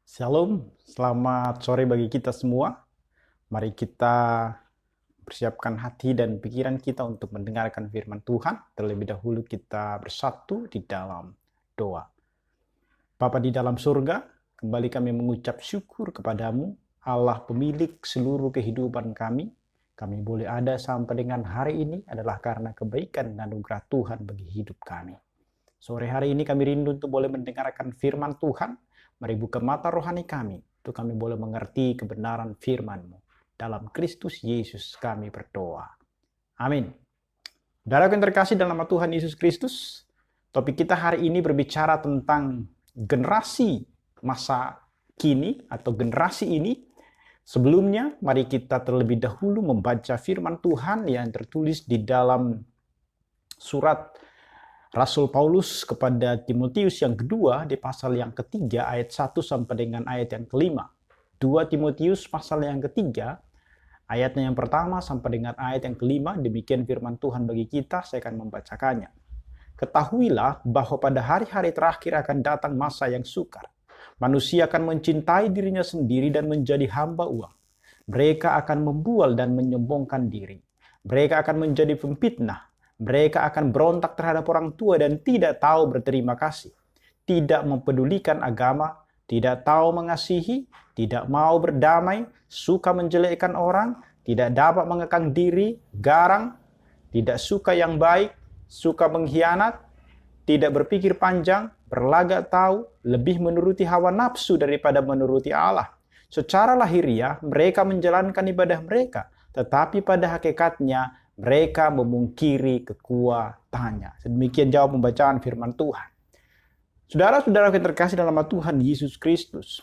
Shalom, selamat sore bagi kita semua. Mari kita persiapkan hati dan pikiran kita untuk mendengarkan firman Tuhan. Terlebih dahulu kita bersatu di dalam doa. Bapa di dalam surga, kembali kami mengucap syukur kepadamu, Allah pemilik seluruh kehidupan kami. Kami boleh ada sampai dengan hari ini adalah karena kebaikan dan anugerah Tuhan bagi hidup kami. Sore hari ini kami rindu untuk boleh mendengarkan firman Tuhan. Mari buka mata rohani kami, untuk kami boleh mengerti kebenaran firman-Mu. Dalam Kristus Yesus kami berdoa. Amin. Saudara yang terkasih dalam nama Tuhan Yesus Kristus, topik kita hari ini berbicara tentang generasi masa kini atau generasi ini. Sebelumnya, mari kita terlebih dahulu membaca firman Tuhan yang tertulis di dalam surat Rasul Paulus kepada Timotius yang kedua di pasal yang ketiga ayat 1 sampai dengan ayat yang kelima. 2 Timotius pasal yang ketiga ayatnya yang pertama sampai dengan ayat yang kelima. Demikian firman Tuhan bagi kita, saya akan membacakannya. Ketahuilah bahwa pada hari-hari terakhir akan datang masa yang sukar. Manusia akan mencintai dirinya sendiri dan menjadi hamba uang. Mereka akan membual dan menyombongkan diri. Mereka akan menjadi pemfitnah. Mereka akan berontak terhadap orang tua dan tidak tahu berterima kasih. Tidak mempedulikan agama, tidak tahu mengasihi, tidak mau berdamai, suka menjelekkan orang, tidak dapat mengekang diri, garang, tidak suka yang baik, suka mengkhianat, tidak berpikir panjang, berlagak tahu, lebih menuruti hawa nafsu daripada menuruti Allah. Secara lahiriah mereka menjalankan ibadah mereka, tetapi pada hakikatnya mereka memungkiri kekuatannya. Demikian jawab pembacaan firman Tuhan. Saudara-saudara yang terkasih dalam nama Tuhan Yesus Kristus,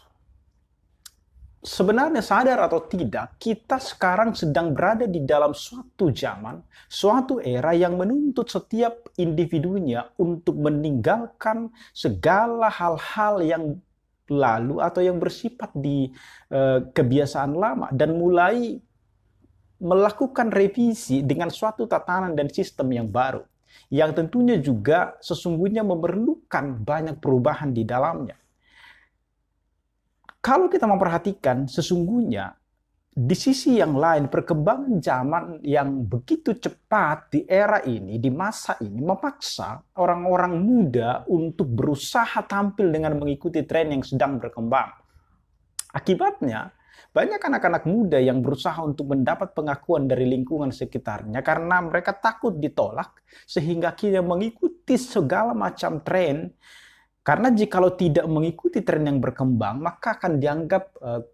sebenarnya sadar atau tidak, kita sekarang sedang berada di dalam suatu zaman, suatu era yang menuntut setiap individunya untuk meninggalkan segala hal-hal yang lalu atau yang bersifat di kebiasaan lama dan mulai melakukan revisi dengan suatu tatanan dan sistem yang baru, yang tentunya juga sesungguhnya memerlukan banyak perubahan di dalamnya. Kalau kita memperhatikan, sesungguhnya di sisi yang lain, perkembangan zaman yang begitu cepat di era ini, di masa ini, memaksa orang-orang muda untuk berusaha tampil dengan mengikuti tren yang sedang berkembang. Akibatnya, banyak anak-anak muda yang berusaha untuk mendapat pengakuan dari lingkungan sekitarnya karena mereka takut ditolak, sehingga akhirnya mengikuti segala macam tren. Karena jikalau tidak mengikuti tren yang berkembang, maka akan dianggap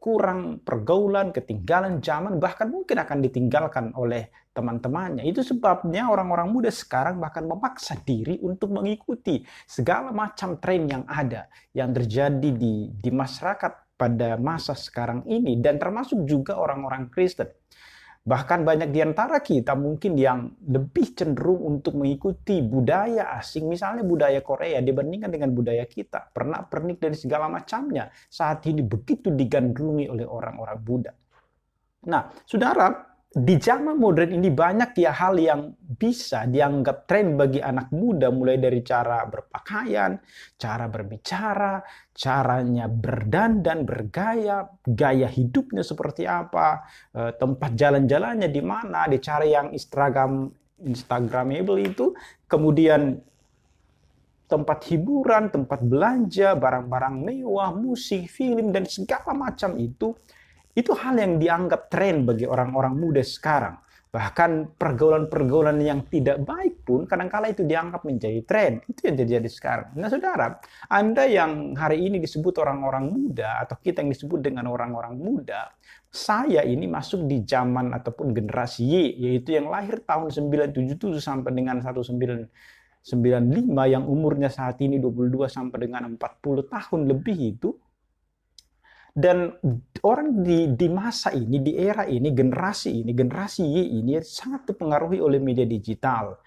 kurang pergaulan, ketinggalan zaman, bahkan mungkin akan ditinggalkan oleh teman-temannya. Itu sebabnya orang-orang muda sekarang bahkan memaksa diri untuk mengikuti segala macam tren yang ada, yang terjadi di masyarakat pada masa sekarang ini, dan termasuk juga orang-orang Kristen. Bahkan banyak di antara kita mungkin yang lebih cenderung untuk mengikuti budaya asing, misalnya budaya Korea dibandingkan dengan budaya kita. Pernak-pernik dan segala macamnya saat ini begitu digandrungi oleh orang-orang Buddha. Nah, saudara, di zaman modern ini banyak ya hal yang bisa dianggap tren bagi anak muda, mulai dari cara berpakaian, cara berbicara, caranya berdandan, bergaya, gaya hidupnya seperti apa, tempat jalan-jalannya di mana, di cara yang Instagramable itu, kemudian tempat hiburan, tempat belanja, barang-barang mewah, musik, film, dan segala macam itu hal yang dianggap tren bagi orang-orang muda sekarang. Bahkan pergaulan-pergaulan yang tidak baik pun kadang-kala itu dianggap menjadi tren. Itu yang terjadi sekarang. Nah saudara, Anda yang hari ini disebut orang-orang muda, atau kita yang disebut dengan orang-orang muda, saya ini masuk di zaman ataupun generasi Y, yaitu yang lahir tahun 977 sampai dengan 1995, yang umurnya saat ini 22 sampai dengan 40 tahun lebih itu. Dan orang di masa ini, di era ini, generasi Y ini sangat dipengaruhi oleh media digital.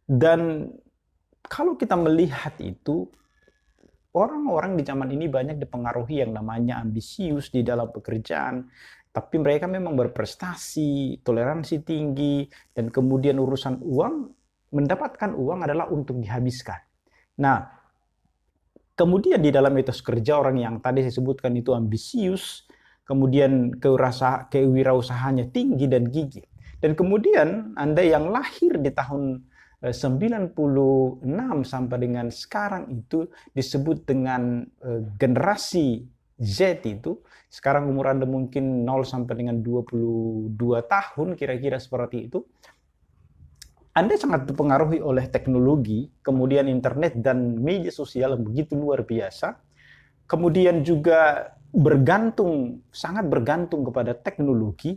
Dan kalau kita melihat itu, orang-orang di zaman ini banyak dipengaruhi yang namanya ambisius di dalam pekerjaan, tapi mereka memang berprestasi, toleransi tinggi, dan kemudian urusan uang, mendapatkan uang adalah untuk dihabiskan. Nah, Kemudian di dalam etos kerja orang yang tadi saya sebutkan itu ambisius, kemudian kewirausahaannya tinggi dan gigih. Dan kemudian Anda yang lahir di tahun 96 sampai dengan sekarang itu disebut dengan generasi Z itu. Sekarang umur Anda mungkin 0 sampai dengan 22 tahun, kira-kira seperti itu. Anda sangat dipengaruhi oleh teknologi, kemudian internet dan media sosial yang begitu luar biasa. Kemudian juga sangat bergantung kepada teknologi.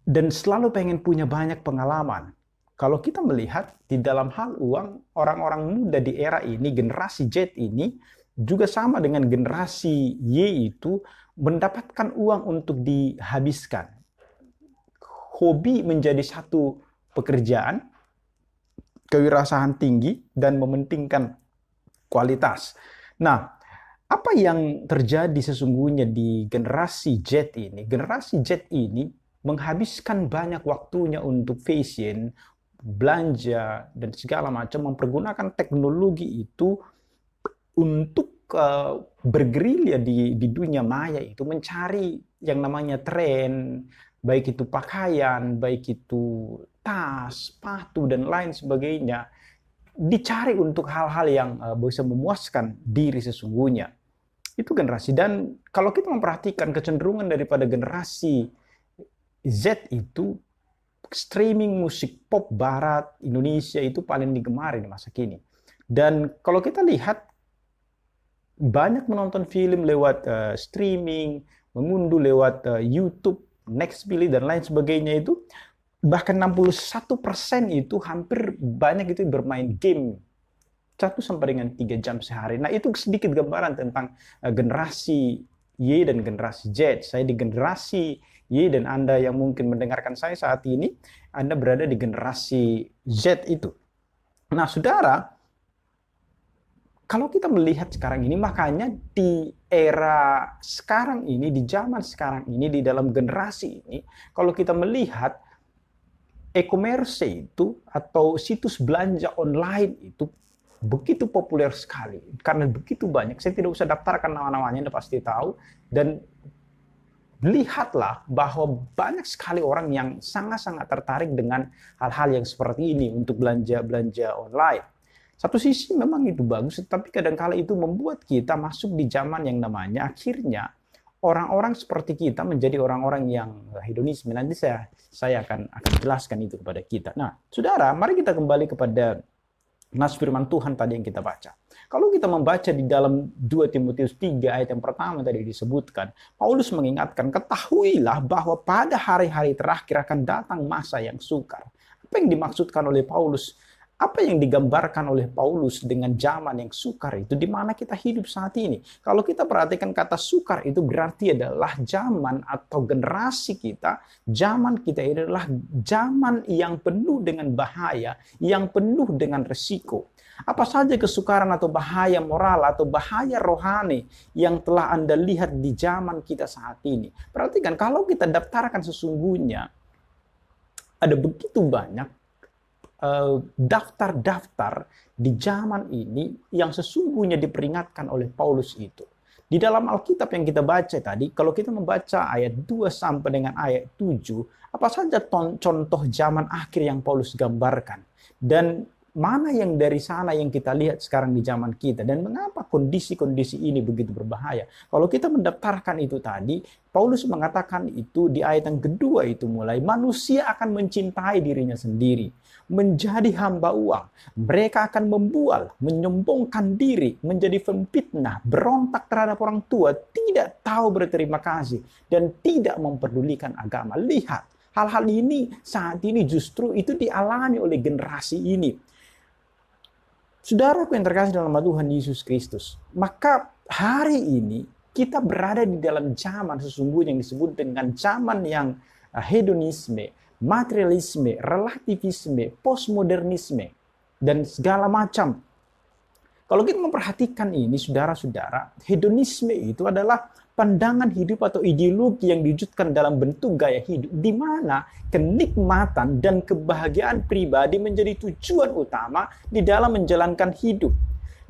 Dan selalu pengen punya banyak pengalaman. Kalau kita melihat di dalam hal uang, orang-orang muda di era ini, generasi Z ini, juga sama dengan generasi Y itu, mendapatkan uang untuk dihabiskan. Hobi menjadi satu pekerjaan, kewirausahaan tinggi, dan mementingkan kualitas. Nah, apa yang terjadi sesungguhnya di generasi Z ini? Generasi Z ini menghabiskan banyak waktunya untuk fashion, belanja, dan segala macam, mempergunakan teknologi itu untuk bergerilya di dunia maya itu, mencari yang namanya tren, baik itu pakaian, baik itu tas, sepatu, dan lain sebagainya, dicari untuk hal-hal yang bisa memuaskan diri sesungguhnya. Itu generasi. Dan kalau kita memperhatikan kecenderungan daripada generasi Z itu, streaming musik pop barat Indonesia itu paling digemari di masa kini. Dan kalau kita lihat, banyak menonton film lewat streaming, mengunduh lewat YouTube, Nextpilly, dan lain sebagainya itu, bahkan 61% itu hampir banyak itu bermain game 1 sampai dengan 3 jam sehari. Nah, itu sedikit gambaran tentang generasi Y dan generasi Z. Saya di generasi Y, dan Anda yang mungkin mendengarkan saya saat ini, Anda berada di generasi Z itu. Nah, saudara, kalau kita melihat sekarang ini, makanya di era sekarang ini, di zaman sekarang ini, di dalam generasi ini, kalau kita melihat e-commerce itu atau situs belanja online itu begitu populer sekali. Karena begitu banyak, saya tidak usah daftarkan nama-namanya, Anda pasti tahu. Dan lihatlah bahwa banyak sekali orang yang sangat-sangat tertarik dengan hal-hal yang seperti ini untuk belanja-belanja online. Satu sisi memang itu bagus, tetapi kadang-kala itu membuat kita masuk di zaman yang namanya akhirnya orang-orang seperti kita menjadi orang-orang yang hedonisme. Nanti saya akan jelaskan itu kepada kita. Nah, saudara, mari kita kembali kepada nas firman Tuhan tadi yang kita baca. Kalau kita membaca di dalam 2 Timotius 3 ayat yang pertama tadi disebutkan, Paulus mengingatkan, ketahuilah bahwa pada hari-hari terakhir akan datang masa yang sukar. Apa yang dimaksudkan oleh Paulus? Apa yang digambarkan oleh Paulus dengan zaman yang sukar itu, di mana kita hidup saat ini? Kalau kita perhatikan kata sukar itu berarti adalah zaman atau generasi kita, zaman kita ini adalah zaman yang penuh dengan bahaya, yang penuh dengan resiko. Apa saja kesukaran atau bahaya moral atau bahaya rohani yang telah Anda lihat di zaman kita saat ini? Perhatikan, kalau kita daftarkan sesungguhnya, ada begitu banyak daftar-daftar di zaman ini yang sesungguhnya diperingatkan oleh Paulus itu. Di dalam Alkitab yang kita baca tadi, kalau kita membaca ayat 2 sampai dengan ayat 7, apa saja contoh zaman akhir yang Paulus gambarkan? Dan mana yang dari sana yang kita lihat sekarang di zaman kita, dan mengapa kondisi-kondisi ini begitu berbahaya? Kalau kita mendaftarkan itu tadi, Paulus mengatakan itu di ayat yang kedua itu mulai, manusia akan mencintai dirinya sendiri, menjadi hamba uang, mereka akan membual, menyombongkan diri, menjadi pemfitnah, berontak terhadap orang tua, tidak tahu berterima kasih, dan tidak memperdulikan agama. Lihat, hal-hal ini saat ini justru itu dialami oleh generasi ini. Saudaraku yang terkasih dalam nama Tuhan Yesus Kristus, maka hari ini kita berada di dalam zaman sesungguhnya yang disebut dengan zaman yang hedonisme, materialisme, relativisme, postmodernisme, dan segala macam. Kalau kita memperhatikan ini, saudara-saudara, hedonisme itu adalah pandangan hidup atau ideologi yang diwujudkan dalam bentuk gaya hidup, di mana kenikmatan dan kebahagiaan pribadi menjadi tujuan utama di dalam menjalankan hidup.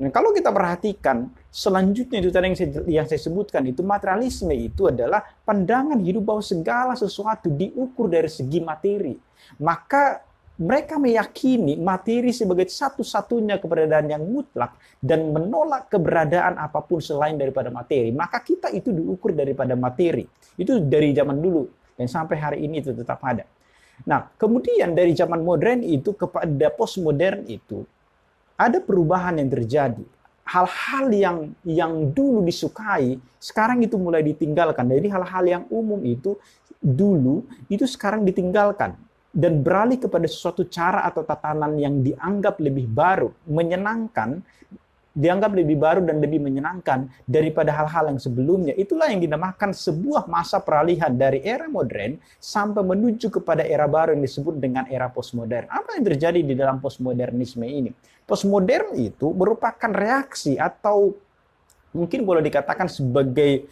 Dan kalau kita perhatikan, selanjutnya itu tadi yang saya sebutkan, itu materialisme itu adalah pandangan hidup bahwa segala sesuatu diukur dari segi materi. Maka mereka meyakini materi sebagai satu-satunya keberadaan yang mutlak dan menolak keberadaan apapun selain daripada materi. Maka kita itu diukur daripada materi. Itu dari zaman dulu dan sampai hari ini itu tetap ada. Nah, kemudian dari zaman modern itu kepada postmodern itu ada perubahan yang terjadi. Hal-hal yang dulu disukai, sekarang itu mulai ditinggalkan. Jadi hal-hal yang umum itu dulu, itu sekarang ditinggalkan. Dan beralih kepada sesuatu cara atau tatanan yang dianggap lebih baru, menyenangkan, dianggap lebih baru dan lebih menyenangkan daripada hal-hal yang sebelumnya. Itulah yang dinamakan sebuah masa peralihan dari era modern sampai menuju kepada era baru yang disebut dengan era postmodern. Apa yang terjadi di dalam postmodernisme ini? Postmodern itu merupakan reaksi atau mungkin boleh dikatakan sebagai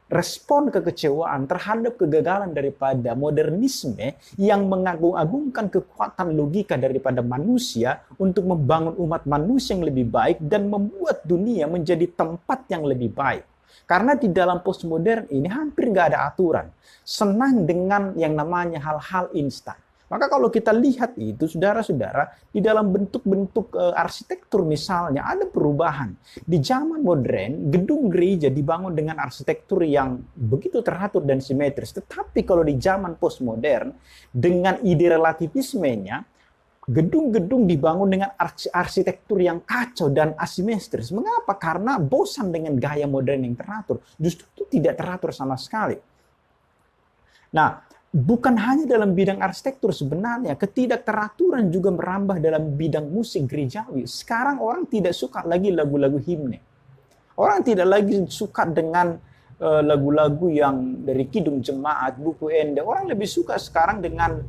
respon kekecewaan terhadap kegagalan daripada modernisme yang mengagung-agungkan kekuatan logika daripada manusia untuk membangun umat manusia yang lebih baik dan membuat dunia menjadi tempat yang lebih baik. Karena di dalam postmodern ini hampir nggak ada aturan. Senang dengan yang namanya hal-hal instan. Maka kalau kita lihat itu, saudara-saudara, di dalam bentuk-bentuk arsitektur misalnya, ada perubahan. Di zaman modern, gedung gereja dibangun dengan arsitektur yang begitu teratur dan simetris. Tetapi kalau di zaman postmodern, dengan ide relativismenya, gedung-gedung dibangun dengan arsitektur yang kacau dan asimetris. Mengapa? Karena bosan dengan gaya modern yang teratur. Justru itu tidak teratur sama sekali. Nah, bukan hanya dalam bidang arsitektur sebenarnya, ketidakteraturan juga merambah dalam bidang musik gerejawi. Sekarang orang tidak suka lagi lagu-lagu himne. Orang tidak lagi suka dengan lagu-lagu yang dari kidung jemaat, buku ende. Orang lebih suka sekarang dengan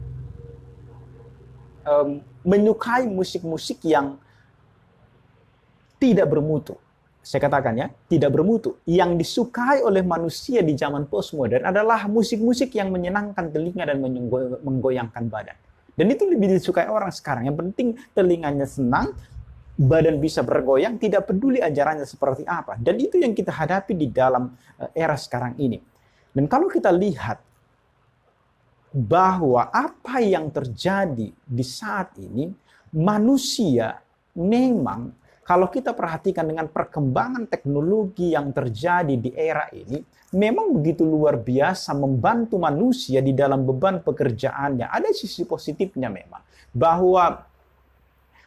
menyukai musik-musik yang tidak bermutu. Saya katakan ya, tidak bermutu. Yang disukai oleh manusia di zaman postmodern adalah musik-musik yang menyenangkan telinga dan menggoyangkan badan. Dan itu lebih disukai orang sekarang. Yang penting telinganya senang, badan bisa bergoyang, tidak peduli ajarannya seperti apa. Dan itu yang kita hadapi di dalam era sekarang ini. Dan kalau kita lihat bahwa apa yang terjadi di saat ini, manusia memang, kalau kita perhatikan dengan perkembangan teknologi yang terjadi di era ini, memang begitu luar biasa membantu manusia di dalam beban pekerjaannya. Ada sisi positifnya memang, bahwa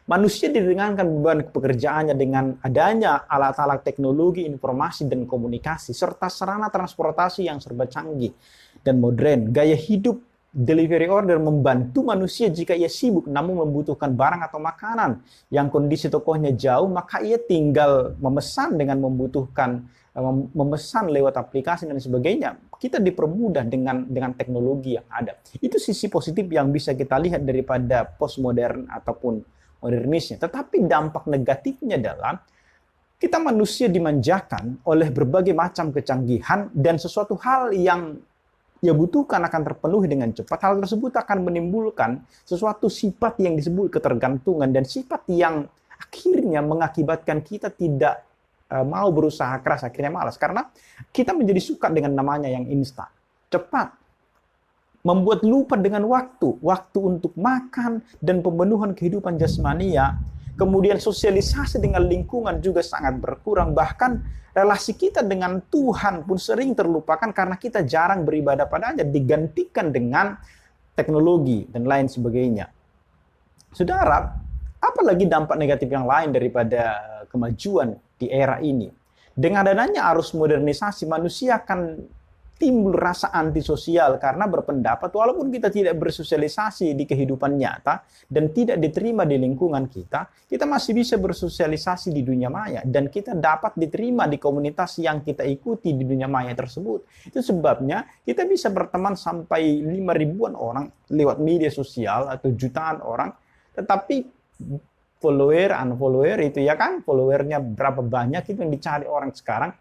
manusia diringankan beban pekerjaannya dengan adanya alat-alat teknologi, informasi, dan komunikasi, serta sarana transportasi yang serba canggih dan modern. Gaya hidup delivery order membantu manusia jika ia sibuk namun membutuhkan barang atau makanan yang kondisi tokonya jauh, maka ia tinggal memesan dengan memesan lewat aplikasi dan sebagainya. Kita dipermudah dengan teknologi yang ada. Itu sisi positif yang bisa kita lihat daripada postmodern ataupun modernisme. Tetapi dampak negatifnya adalah kita manusia dimanjakan oleh berbagai macam kecanggihan dan sesuatu hal yang ia butuhkan akan terpenuhi dengan cepat. Hal tersebut akan menimbulkan sesuatu sifat yang disebut ketergantungan dan sifat yang akhirnya mengakibatkan kita tidak mau berusaha keras, akhirnya malas. Karena kita menjadi suka dengan namanya yang instan, cepat, membuat lupa dengan waktu untuk makan dan pemenuhan kehidupan jasmania. Kemudian sosialisasi dengan lingkungan juga sangat berkurang. Bahkan relasi kita dengan Tuhan pun sering terlupakan karena kita jarang beribadah padanya, digantikan dengan teknologi dan lain sebagainya. Saudara, apalagi dampak negatif yang lain daripada kemajuan di era ini? Dengan adanya arus modernisasi, manusia akan timbul rasa antisosial karena berpendapat walaupun kita tidak bersosialisasi di kehidupan nyata dan tidak diterima di lingkungan kita masih bisa bersosialisasi di dunia maya dan kita dapat diterima di komunitas yang kita ikuti di dunia maya tersebut. Itu sebabnya kita bisa berteman sampai 5.000-an orang lewat media sosial atau jutaan orang, tetapi follower, unfollower itu ya kan, followernya berapa banyak itu yang dicari orang sekarang.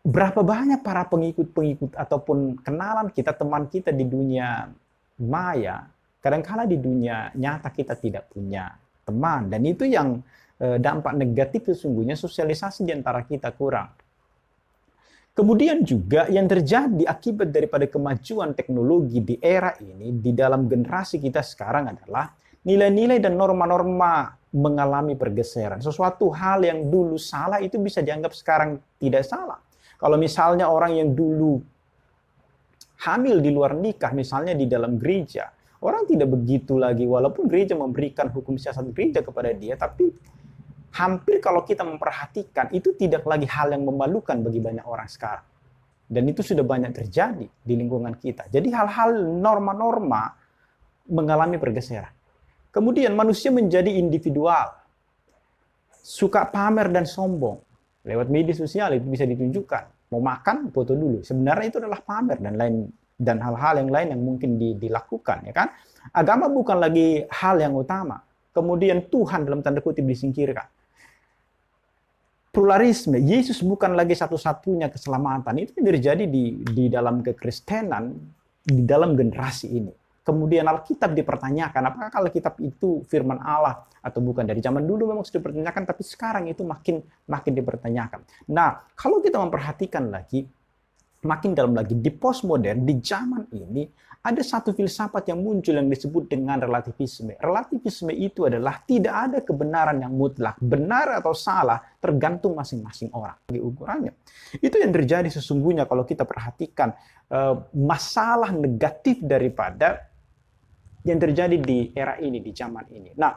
Berapa banyak para pengikut-pengikut ataupun kenalan kita, teman kita di dunia maya, kadang-kala di dunia nyata kita tidak punya teman. Dan itu yang dampak negatif sesungguhnya sosialisasi di antara kita kurang. Kemudian juga yang terjadi akibat daripada kemajuan teknologi di era ini, di dalam generasi kita sekarang adalah nilai-nilai dan norma-norma mengalami pergeseran. Sesuatu hal yang dulu salah itu bisa dianggap sekarang tidak salah. Kalau misalnya orang yang dulu hamil di luar nikah, misalnya di dalam gereja, orang tidak begitu lagi, walaupun gereja memberikan hukum siasat gereja kepada dia, tapi hampir kalau kita memperhatikan, itu tidak lagi hal yang memalukan bagi banyak orang sekarang. Dan itu sudah banyak terjadi di lingkungan kita. Jadi hal-hal norma-norma mengalami pergeseran. Kemudian manusia menjadi individual. Suka pamer dan sombong. Lewat media sosial itu bisa ditunjukkan. Mau makan, foto dulu. Sebenarnya itu adalah pamer dan hal-hal yang lain yang mungkin dilakukan. Ya kan? Agama bukan lagi hal yang utama. Kemudian Tuhan dalam tanda kutip disingkirkan. Pluralisme, Yesus bukan lagi satu-satunya keselamatan. Itu yang terjadi di dalam kekristenan, di dalam generasi ini. Kemudian Alkitab dipertanyakan, apakah Alkitab itu firman Allah atau bukan? Dari zaman dulu memang sudah dipertanyakan, tapi sekarang itu makin dipertanyakan. Nah, kalau kita memperhatikan lagi, makin dalam lagi, di postmodern, di zaman ini, ada satu filsafat yang muncul yang disebut dengan relativisme. Relativisme itu adalah tidak ada kebenaran yang mutlak. Benar atau salah tergantung masing-masing orang. Ukurannya. Itu yang terjadi sesungguhnya kalau kita perhatikan masalah negatif daripada yang terjadi di era ini, di zaman ini. Nah,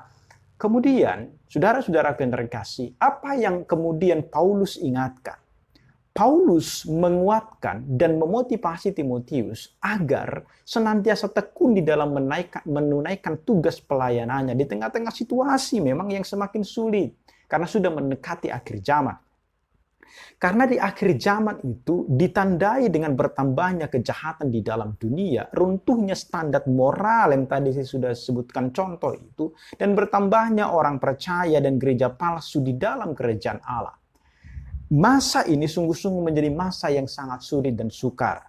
kemudian, saudara-saudara yang terkasih, apa yang kemudian Paulus ingatkan? Paulus menguatkan dan memotivasi Timotius agar senantiasa tekun di dalam menunaikan tugas pelayanannya di tengah-tengah situasi memang yang semakin sulit karena sudah mendekati akhir zaman. Karena di akhir zaman itu ditandai dengan bertambahnya kejahatan di dalam dunia, runtuhnya standar moral yang tadi saya sudah sebutkan contoh itu, dan bertambahnya orang percaya dan gereja palsu di dalam kerajaan Allah. Masa ini sungguh-sungguh menjadi masa yang sangat sulit dan sukar.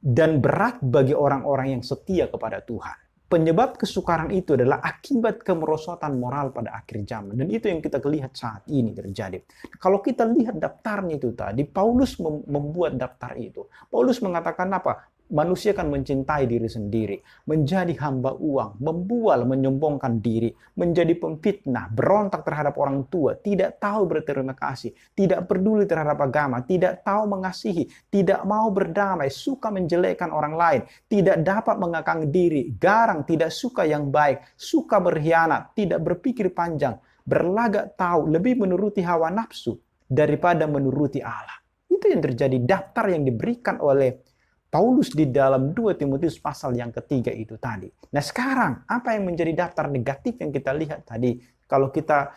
Dan berat bagi orang-orang yang setia kepada Tuhan. Penyebab kesukaran itu adalah akibat kemerosotan moral pada akhir zaman. Dan itu yang kita lihat saat ini terjadi. Kalau kita lihat daftarnya itu tadi, Paulus membuat daftar itu. Paulus mengatakan apa? Manusia akan mencintai diri sendiri, menjadi hamba uang, membual, menyombongkan diri, menjadi pemfitnah, berontak terhadap orang tua, tidak tahu berterima kasih, tidak peduli terhadap agama, tidak tahu mengasihi, tidak mau berdamai, suka menjelekkan orang lain, tidak dapat mengekang diri, garang, tidak suka yang baik, suka berkhianat, tidak berpikir panjang, berlagak tahu, lebih menuruti hawa nafsu daripada menuruti Allah. Itu yang terjadi, daftar yang diberikan oleh Paulus di dalam 2 Timotius pasal yang ketiga itu tadi. Nah sekarang, apa yang menjadi daftar negatif yang kita lihat tadi? Kalau kita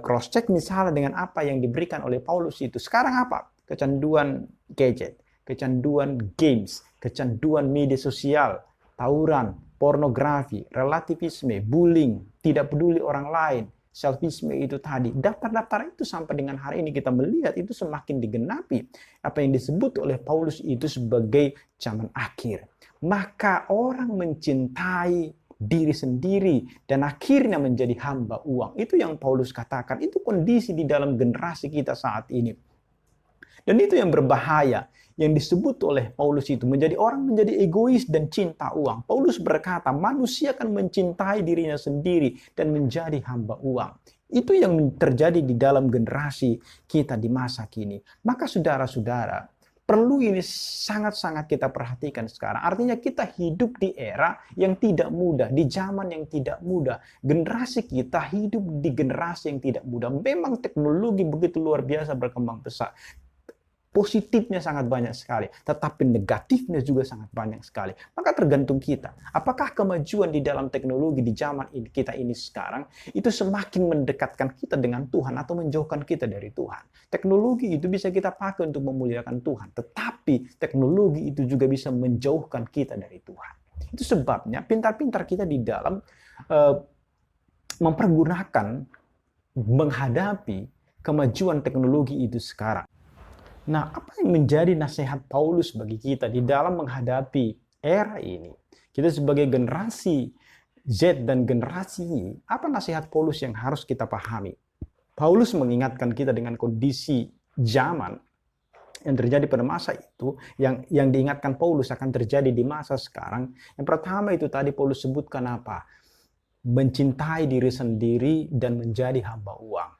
cross-check misalnya dengan apa yang diberikan oleh Paulus itu. Sekarang apa? Kecanduan gadget, kecanduan games, kecanduan media sosial, tawuran, pornografi, relativisme, bullying, tidak peduli orang lain, selfisme itu tadi. Daftar-daftar itu sampai dengan hari ini kita melihat itu semakin digenapi. Apa yang disebut oleh Paulus itu sebagai zaman akhir. Maka orang mencintai diri sendiri dan akhirnya menjadi hamba uang. Itu yang Paulus katakan. Itu kondisi di dalam generasi kita saat ini. Dan itu yang berbahaya. Yang disebut oleh Paulus itu menjadi egois dan cinta uang. Paulus berkata, manusia akan mencintai dirinya sendiri dan menjadi hamba uang. Itu yang terjadi di dalam generasi kita di masa kini. Maka saudara-saudara, perlu ini sangat-sangat kita perhatikan sekarang. Artinya kita hidup di era yang tidak mudah, di zaman yang tidak mudah. Generasi kita hidup di generasi yang tidak mudah. Memang teknologi begitu luar biasa berkembang pesat. Positifnya sangat banyak sekali, tetapi negatifnya juga sangat banyak sekali. Maka tergantung kita. Apakah kemajuan di dalam teknologi di zaman ini, kita ini sekarang, itu semakin mendekatkan kita dengan Tuhan atau menjauhkan kita dari Tuhan. Teknologi itu bisa kita pakai untuk memuliakan Tuhan, tetapi teknologi itu juga bisa menjauhkan kita dari Tuhan. Itu sebabnya pintar-pintar kita di dalam mempergunakan, menghadapi kemajuan teknologi itu sekarang. Nah, apa yang menjadi nasihat Paulus bagi kita di dalam menghadapi era ini? Kita sebagai generasi Z dan generasi Y, apa nasihat Paulus yang harus kita pahami? Paulus mengingatkan kita dengan kondisi zaman yang terjadi pada masa itu, yang diingatkan Paulus akan terjadi di masa sekarang. Yang pertama itu tadi Paulus sebutkan apa? Mencintai diri sendiri dan menjadi hamba uang.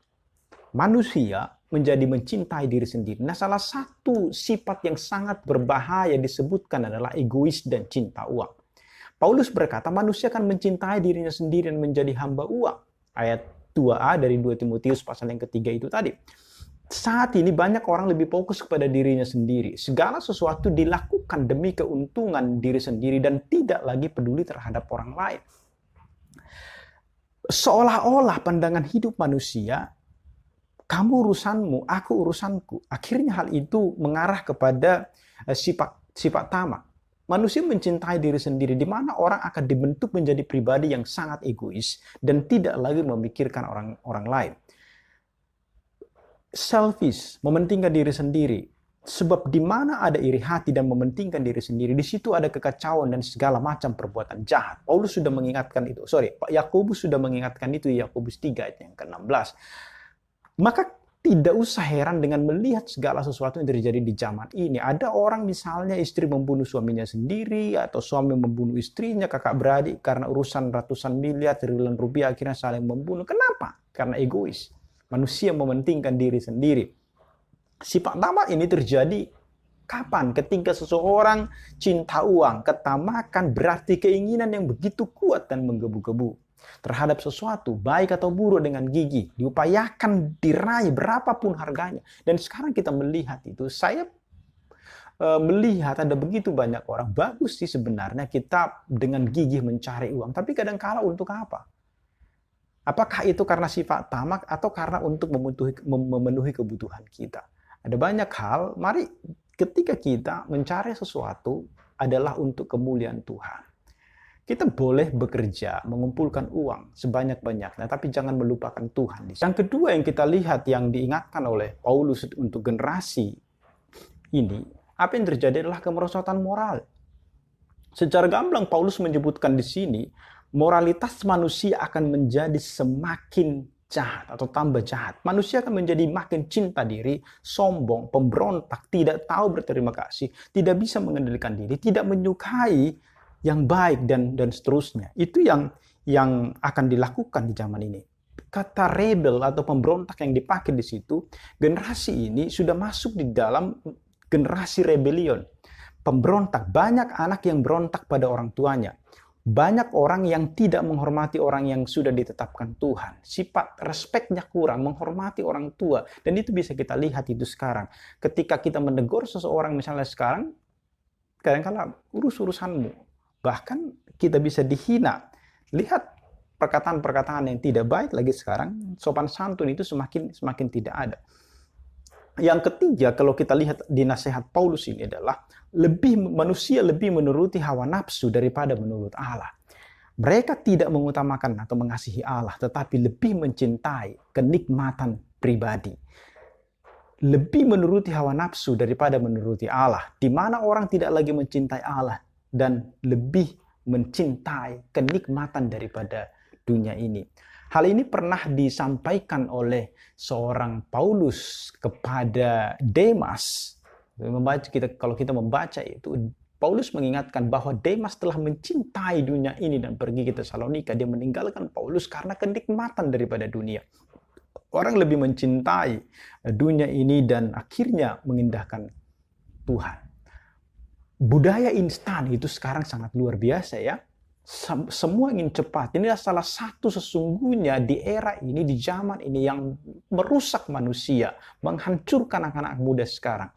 Manusia menjadi mencintai diri sendiri. Nah, salah satu sifat yang sangat berbahaya disebutkan adalah egois dan cinta uang. Paulus berkata, manusia akan mencintai dirinya sendiri dan menjadi hamba uang. Ayat 2a dari 2 Timotius pasal yang ketiga itu tadi. Saat ini banyak orang lebih fokus kepada dirinya sendiri. Segala sesuatu dilakukan demi keuntungan diri sendiri dan tidak lagi peduli terhadap orang lain. Seolah-olah pandangan hidup manusia, kamu urusanmu, aku urusanku. Akhirnya hal itu mengarah kepada sifat tamak. Manusia mencintai diri sendiri, di mana orang akan dibentuk menjadi pribadi yang sangat egois dan tidak lagi memikirkan orang lain. Selfish, mementingkan diri sendiri. Sebab di mana ada iri hati dan mementingkan diri sendiri, di situ ada kekacauan dan segala macam perbuatan jahat. Paulus sudah mengingatkan itu. Yakobus sudah mengingatkan itu di Yakobus 3 ayat yang ke-16. Maka tidak usah heran dengan melihat segala sesuatu yang terjadi di zaman ini. Ada orang misalnya istri membunuh suaminya sendiri, atau suami membunuh istrinya, kakak beradik karena urusan ratusan miliar, triliun rupiah akhirnya saling membunuh. Kenapa? Karena egois. Manusia mementingkan diri sendiri. Sifat tamak ini terjadi kapan? Ketika seseorang cinta uang. Ketamakan berarti keinginan yang begitu kuat dan menggebu-gebu terhadap sesuatu, baik atau buruk, dengan gigih, diupayakan diraih berapapun harganya. Dan sekarang kita melihat itu, saya melihat ada begitu banyak orang. Bagus sih sebenarnya kita dengan gigih mencari uang, tapi kadang-kala untuk apa? Apakah itu karena sifat tamak atau karena untuk memenuhi kebutuhan kita? Ada banyak hal, mari ketika kita mencari sesuatu adalah untuk kemuliaan Tuhan. Kita boleh bekerja, mengumpulkan uang sebanyak-banyaknya, tapi jangan melupakan Tuhan. Yang kedua yang kita lihat yang diingatkan oleh Paulus untuk generasi ini, apa yang terjadi adalah kemerosotan moral. Secara gamblang Paulus menyebutkan di sini, moralitas manusia akan menjadi semakin jahat atau tambah jahat. Manusia akan menjadi makin cinta diri, sombong, pemberontak, tidak tahu berterima kasih, tidak bisa mengendalikan diri, tidak menyukai yang baik dan seterusnya. Itu yang akan dilakukan di zaman ini. Kata rebel atau pemberontak yang dipakai di situ, generasi ini sudah masuk di dalam generasi rebellion. Pemberontak, banyak anak yang berontak pada orang tuanya. Banyak orang yang tidak menghormati orang yang sudah ditetapkan Tuhan. Sifat respeknya kurang, menghormati orang tua. Dan itu bisa kita lihat itu sekarang. Ketika kita menegur seseorang misalnya sekarang, kadang-kadang urus-urusanmu. Bahkan kita bisa dihina. Lihat perkataan-perkataan yang tidak baik lagi sekarang. Sopan santun itu semakin tidak ada. Yang ketiga, kalau kita lihat di nasihat Paulus ini adalah manusia lebih menuruti hawa nafsu daripada menurut Allah. Mereka tidak mengutamakan atau mengasihi Allah, tetapi lebih mencintai kenikmatan pribadi. Lebih menuruti hawa nafsu daripada menuruti Allah, di mana orang tidak lagi mencintai Allah dan lebih mencintai kenikmatan daripada dunia ini. Hal ini pernah disampaikan oleh seorang Paulus kepada Demas. Kalau kita membaca itu, Paulus mengingatkan bahwa Demas telah mencintai dunia ini dan pergi ke Tesalonika. Dia meninggalkan Paulus karena kenikmatan daripada dunia. Orang lebih mencintai dunia ini dan akhirnya mengindahkan Tuhan. Budaya instan itu sekarang sangat luar biasa ya. Semua ingin cepat. Ini adalah salah satu sesungguhnya di era ini, di zaman ini yang merusak manusia, menghancurkan anak-anak muda sekarang.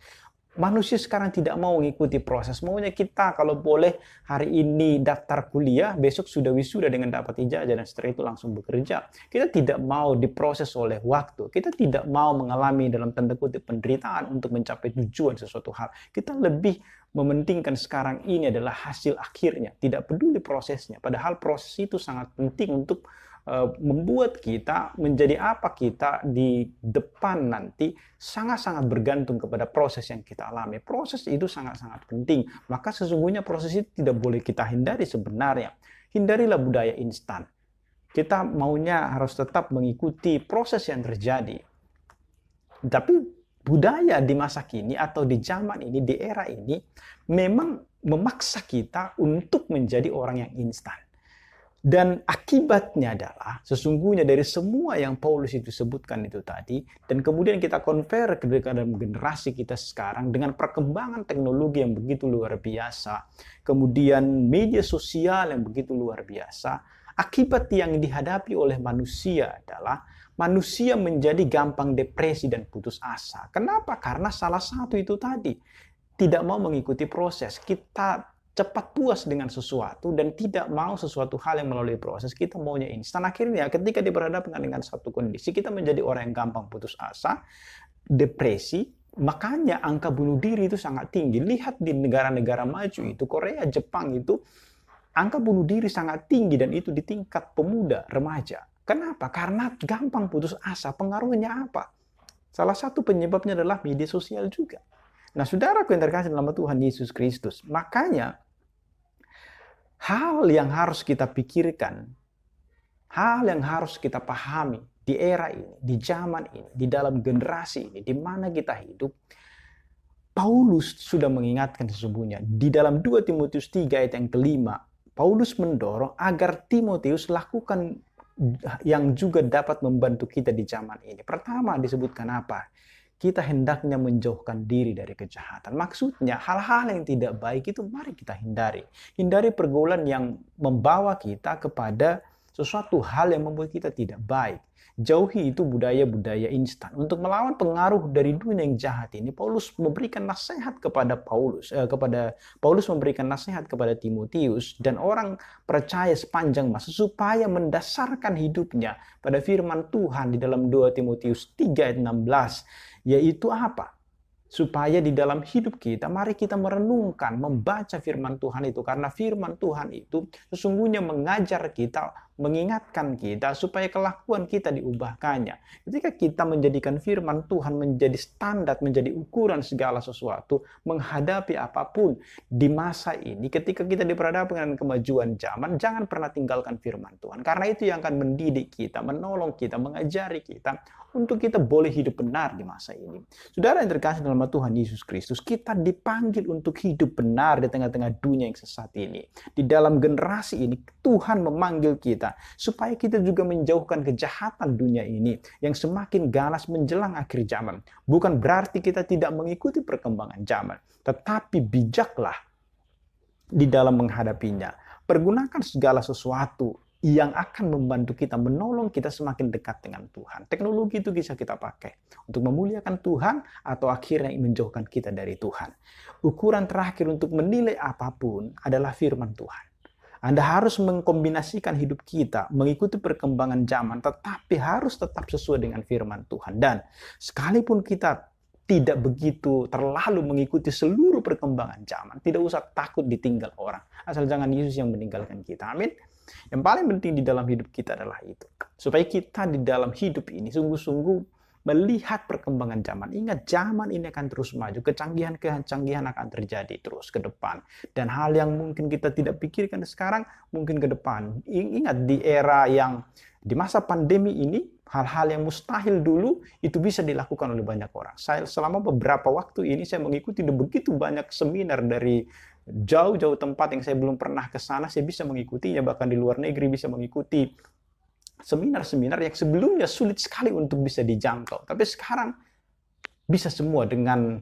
Manusia sekarang tidak mau mengikuti proses. Maunya kita kalau boleh hari ini daftar kuliah, besok sudah wisuda dengan dapat ijazah dan setelah itu langsung bekerja. Kita tidak mau diproses oleh waktu. Kita tidak mau mengalami dalam tanda kutip penderitaan untuk mencapai tujuan sesuatu hal. Kita lebih mementingkan sekarang ini adalah hasil akhirnya. Tidak peduli prosesnya. Padahal proses itu sangat penting untuk membuat kita menjadi apa kita di depan nanti sangat-sangat bergantung kepada proses yang kita alami. Proses itu sangat-sangat penting. Maka sesungguhnya proses itu tidak boleh kita hindari sebenarnya. Hindarilah budaya instan. Kita maunya harus tetap mengikuti proses yang terjadi. Tapi budaya di masa kini atau di zaman ini, di era ini, memang memaksa kita untuk menjadi orang yang instan. Dan akibatnya adalah sesungguhnya dari semua yang Paulus itu sebutkan itu tadi, dan kemudian kita compare ke dalam generasi kita sekarang dengan perkembangan teknologi yang begitu luar biasa, kemudian media sosial yang begitu luar biasa, akibat yang dihadapi oleh manusia adalah manusia menjadi gampang depresi dan putus asa. Kenapa? Karena salah satu itu tadi, tidak mau mengikuti proses. Kita cepat puas dengan sesuatu dan tidak mau sesuatu hal yang melalui proses. Kita maunya instan. Akhirnya ketika diperhadapkan dengan satu kondisi, kita menjadi orang yang gampang putus asa, depresi. Makanya angka bunuh diri itu sangat tinggi. Lihat di negara-negara maju itu, Korea, Jepang itu, angka bunuh diri sangat tinggi dan itu di tingkat pemuda, remaja. Kenapa? Karena gampang putus asa. Pengaruhnya apa? Salah satu penyebabnya adalah media sosial juga. Nah, saudaraku yang terkasih dalam Tuhan Yesus Kristus, makanya hal yang harus kita pikirkan, hal yang harus kita pahami di era ini, di zaman ini, di dalam generasi ini, di mana kita hidup, Paulus sudah mengingatkan sesungguhnya. Di dalam 2 Timotius 3 ayat yang kelima, Paulus mendorong agar Timotius lakukan yang juga dapat membantu kita di zaman ini. Pertama disebutkan apa? Kita hendaknya menjauhkan diri dari kejahatan. Maksudnya hal-hal yang tidak baik itu mari kita hindari. Hindari pergaulan yang membawa kita kepada sesuatu hal yang membuat kita tidak baik. Jauhi itu budaya-budaya instan. Untuk melawan pengaruh dari dunia yang jahat ini, Paulus memberikan nasihat kepada Paulus memberikan nasihat kepada Timotius dan orang percaya sepanjang masa supaya mendasarkan hidupnya pada firman Tuhan di dalam 2 Timotius 3 ayat 16, yaitu apa? Supaya di dalam hidup kita, mari kita merenungkan, membaca firman Tuhan itu. Karena firman Tuhan itu sesungguhnya mengajar kita, mengingatkan kita supaya kelakuan kita diubahkannya. Ketika kita menjadikan firman Tuhan menjadi standar, menjadi ukuran segala sesuatu, menghadapi apapun di masa ini, ketika kita diperhadapkan dengan kemajuan zaman, jangan pernah tinggalkan firman Tuhan. Karena itu yang akan mendidik kita, menolong kita, mengajari kita untuk kita boleh hidup benar di masa ini. Saudara yang terkasih dalam Tuhan Yesus Kristus, kita dipanggil untuk hidup benar di tengah-tengah dunia yang sesat ini. Di dalam generasi ini, Tuhan memanggil kita supaya kita juga menjauhkan kejahatan dunia ini yang semakin ganas menjelang akhir zaman. Bukan berarti kita tidak mengikuti perkembangan zaman, tetapi bijaklah di dalam menghadapinya. Pergunakan segala sesuatu yang akan membantu kita, menolong kita semakin dekat dengan Tuhan. Teknologi itu bisa kita pakai untuk memuliakan Tuhan atau akhirnya menjauhkan kita dari Tuhan. Ukuran terakhir untuk menilai apapun adalah firman Tuhan. Anda harus mengkombinasikan hidup kita, mengikuti perkembangan zaman, tetapi harus tetap sesuai dengan firman Tuhan. Dan sekalipun kita tidak begitu terlalu mengikuti seluruh perkembangan zaman, tidak usah takut ditinggal orang. Asal jangan Yesus yang meninggalkan kita. Amin. Yang paling penting di dalam hidup kita adalah itu. Supaya kita di dalam hidup ini sungguh-sungguh melihat perkembangan zaman. Ingat, zaman ini akan terus maju. Kecanggihan akan terjadi terus ke depan. Dan hal yang mungkin kita tidak pikirkan sekarang, mungkin ke depan. Ingat, di era yang di masa pandemi ini, hal-hal yang mustahil dulu itu bisa dilakukan oleh banyak orang. Saya selama beberapa waktu ini saya mengikuti begitu banyak seminar dari jauh-jauh tempat yang saya belum pernah ke sana, saya bisa mengikutinya, bahkan di luar negeri bisa mengikuti seminar-seminar yang sebelumnya sulit sekali untuk bisa dijangkau. Tapi sekarang bisa semua dengan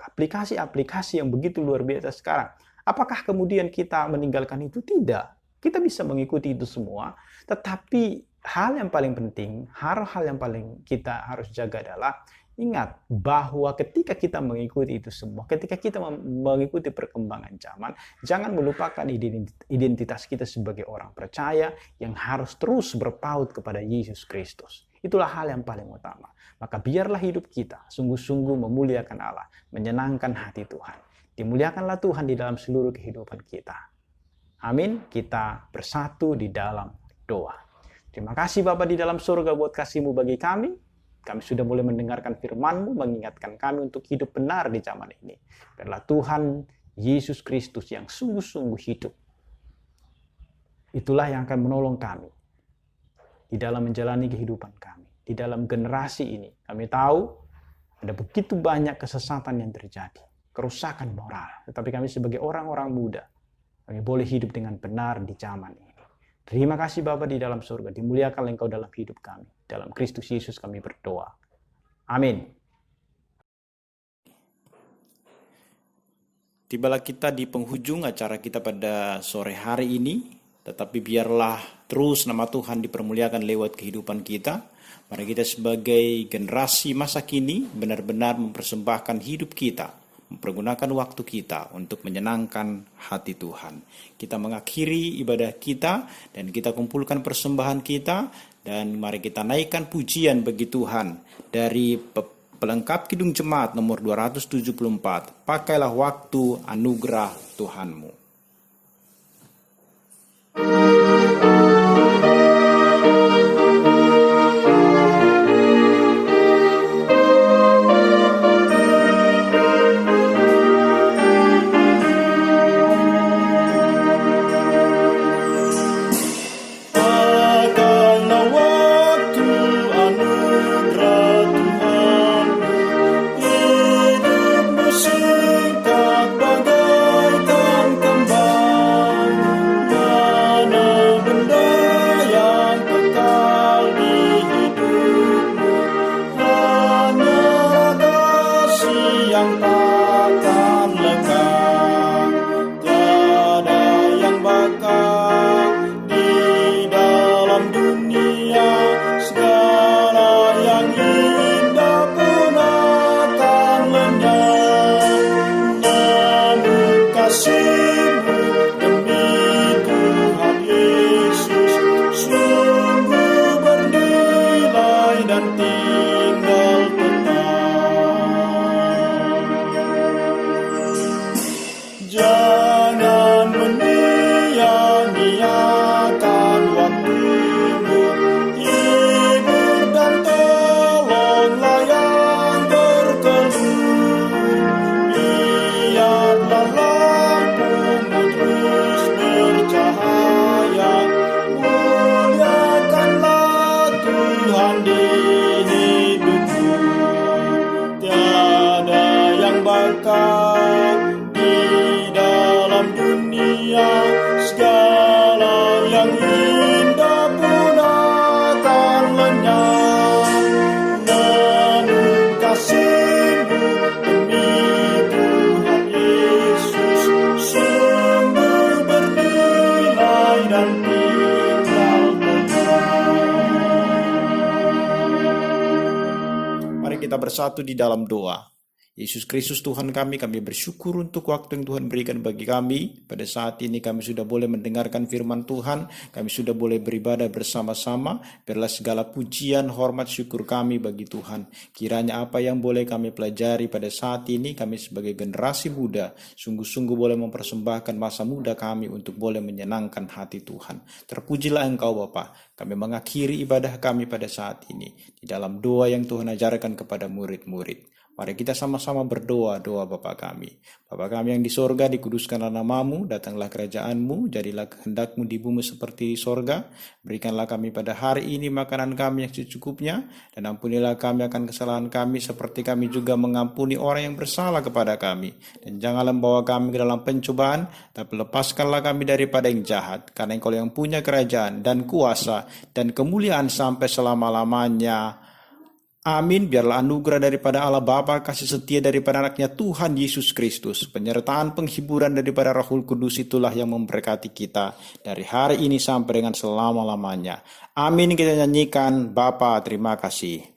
aplikasi-aplikasi yang begitu luar biasa sekarang. Apakah kemudian kita meninggalkan itu? Tidak. Kita bisa mengikuti itu semua, tetapi hal yang paling penting, hal-hal yang paling kita harus jaga adalah ingat bahwa ketika kita mengikuti itu semua, ketika kita mengikuti perkembangan zaman, jangan melupakan identitas kita sebagai orang percaya yang harus terus berpaut kepada Yesus Kristus. Itulah hal yang paling utama. Maka biarlah hidup kita sungguh-sungguh memuliakan Allah, menyenangkan hati Tuhan. Dimuliakanlah Tuhan di dalam seluruh kehidupan kita. Amin. Kita bersatu di dalam doa. Terima kasih Bapa di dalam surga buat kasih-Mu bagi kami. Kami sudah boleh mendengarkan firman-Mu, mengingatkan kami untuk hidup benar di zaman ini. Biarlah Tuhan Yesus Kristus yang sungguh-sungguh hidup. Itulah yang akan menolong kami di dalam menjalani kehidupan kami. Di dalam generasi ini, kami tahu ada begitu banyak kesesatan yang terjadi, kerusakan moral. Tetapi kami sebagai orang-orang muda, kami boleh hidup dengan benar di zaman ini. Terima kasih Bapa di dalam surga, dimuliakan Engkau dalam hidup kami. Dalam Kristus Yesus kami berdoa. Amin. Tibalah kita di penghujung acara kita pada sore hari ini, tetapi biarlah terus nama Tuhan dipermuliakan lewat kehidupan kita. Mari kita sebagai generasi masa kini benar-benar mempersembahkan hidup kita, mempergunakan waktu kita untuk menyenangkan hati Tuhan. Kita mengakhiri ibadah kita dan kita kumpulkan persembahan kita, dan mari kita naikkan pujian bagi Tuhan dari pelengkap Kidung Jemaat nomor 274, pakailah waktu anugerah Tuhanmu. Bersatu di dalam doa. Yesus Kristus Tuhan kami bersyukur untuk waktu yang Tuhan berikan bagi kami. Pada saat ini kami sudah boleh mendengarkan firman Tuhan, kami sudah boleh beribadah bersama-sama. Biarlah segala pujian, hormat, syukur kami bagi Tuhan. Kiranya apa yang boleh kami pelajari pada saat ini, kami sebagai generasi muda, sungguh-sungguh boleh mempersembahkan masa muda kami untuk boleh menyenangkan hati Tuhan. Terpujilah Engkau Bapa. Kami mengakhiri ibadah kami pada saat ini di dalam doa yang Tuhan ajarkan kepada murid-murid. Mari kita sama-sama berdoa, doa Bapa kami. Bapa kami yang di sorga, dikuduskanlah namamu, datanglah kerajaanmu, jadilah kehendakmu di bumi seperti di sorga. Berikanlah kami pada hari ini makanan kami yang secukupnya, dan ampunilah kami akan kesalahan kami, seperti kami juga mengampuni orang yang bersalah kepada kami. Dan janganlah membawa kami ke dalam pencobaan, tapi lepaskanlah kami daripada yang jahat, karena Engkau yang punya kerajaan dan kuasa dan kemuliaan sampai selama-lamanya. Amin. Biarlah anugerah daripada Allah Bapa, kasih setia daripada anaknya Tuhan Yesus Kristus, penyertaan penghiburan daripada Roh Kudus itulah yang memberkati kita dari hari ini sampai dengan selama-lamanya. Amin. Kita nyanyikan, Bapa terima kasih.